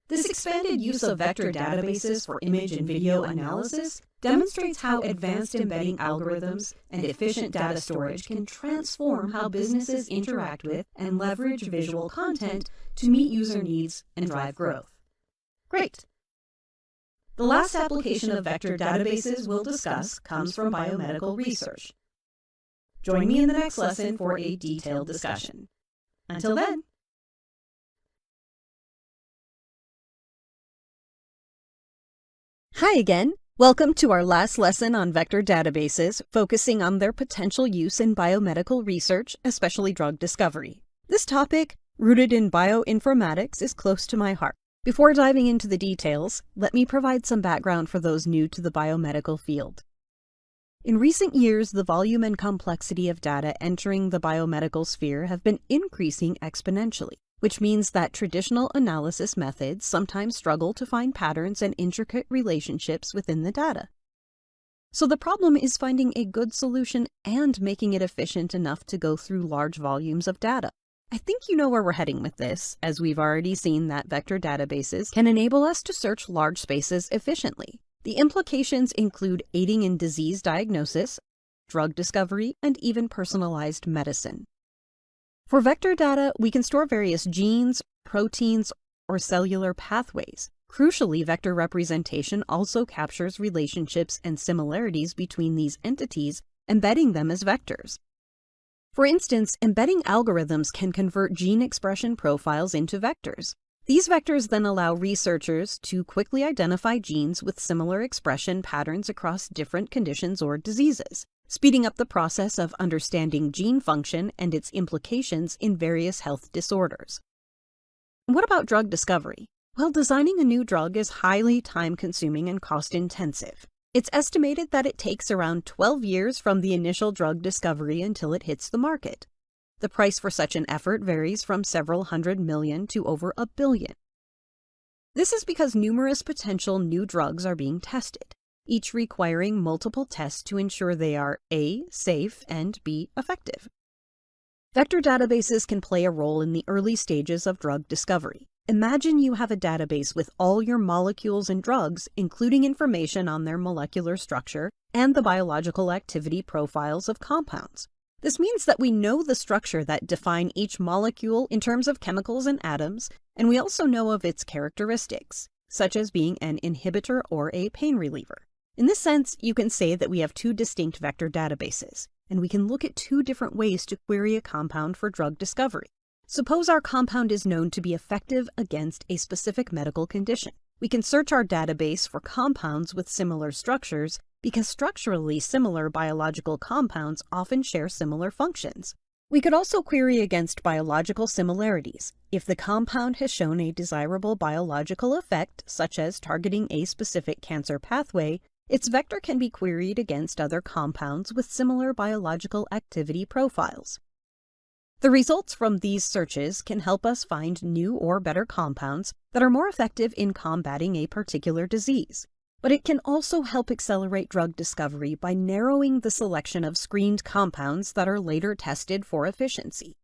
This expanded use of vector databases for image and video analysis demonstrates how advanced embedding algorithms and efficient data storage can transform how businesses interact with and leverage visual content to meet user needs and drive growth. Great! The last application of vector databases we'll discuss comes from biomedical research. Join me in the next lesson for a detailed discussion. Until then! Hi again! Welcome to our last lesson on vector databases, focusing on their potential use in biomedical research, especially drug discovery. This topic, rooted in bioinformatics, is close to my heart. Before diving into the details, let me provide some background for those new to the biomedical field. In recent years, the volume and complexity of data entering the biomedical sphere have been increasing exponentially, which means that traditional analysis methods sometimes struggle to find patterns and intricate relationships within the data. So the problem is finding a good solution and making it efficient enough to go through large volumes of data. I think you know where we're heading with this, as we've already seen that vector databases can enable us to search large spaces efficiently. The implications include aiding in disease diagnosis, drug discovery, and even personalized medicine. For vector data, we can store various genes, proteins, or cellular pathways. Crucially, vector representation also captures relationships and similarities between these entities, embedding them as vectors. For instance, embedding algorithms can convert gene expression profiles into vectors. These vectors then allow researchers to quickly identify genes with similar expression patterns across different conditions or diseases, speeding up the process of understanding gene function and its implications in various health disorders. What about drug discovery? Well, designing a new drug is highly time-consuming and cost-intensive. It's estimated that it takes around 12 years from the initial drug discovery until it hits the market. The price for such an effort varies from several $100 million to over $1 billion. This is because numerous potential new drugs are being tested, each requiring multiple tests to ensure they are A, safe, and B, effective. Vector databases can play a role in the early stages of drug discovery. Imagine you have a database with all your molecules and drugs, including information on their molecular structure and the biological activity profiles of compounds. This means that we know the structure that define each molecule in terms of chemicals and atoms, and we also know of its characteristics, such as being an inhibitor or a pain reliever. In this sense, you can say that we have two distinct vector databases, and we can look at two different ways to query a compound for drug discovery. Suppose our compound is known to be effective against a specific medical condition. We can search our database for compounds with similar structures because structurally similar biological compounds often share similar functions. We could also query against biological similarities. If the compound has shown a desirable biological effect, such as targeting a specific cancer pathway, its vector can be queried against other compounds with similar biological activity profiles. The results from these searches can help us find new or better compounds that are more effective in combating a particular disease. But it can also help accelerate drug discovery by narrowing the selection of screened compounds that are later tested for efficiency.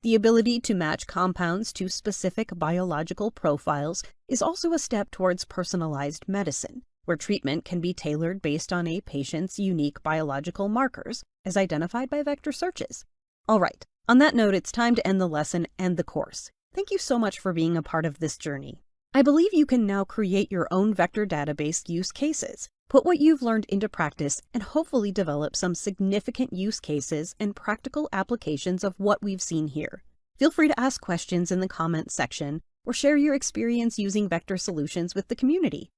The ability to match compounds to specific biological profiles is also a step towards personalized medicine, where treatment can be tailored based on a patient's unique biological markers, as identified by vector searches. All right, on that note, it's time to end the lesson and the course. Thank you so much for being a part of this journey. I believe you can now create your own vector database use cases, put what you've learned into practice, and hopefully develop some significant use cases and practical applications of what we've seen here. Feel free to ask questions in the comments section or share your experience using vector solutions with the community.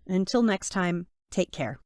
Until next time, take care.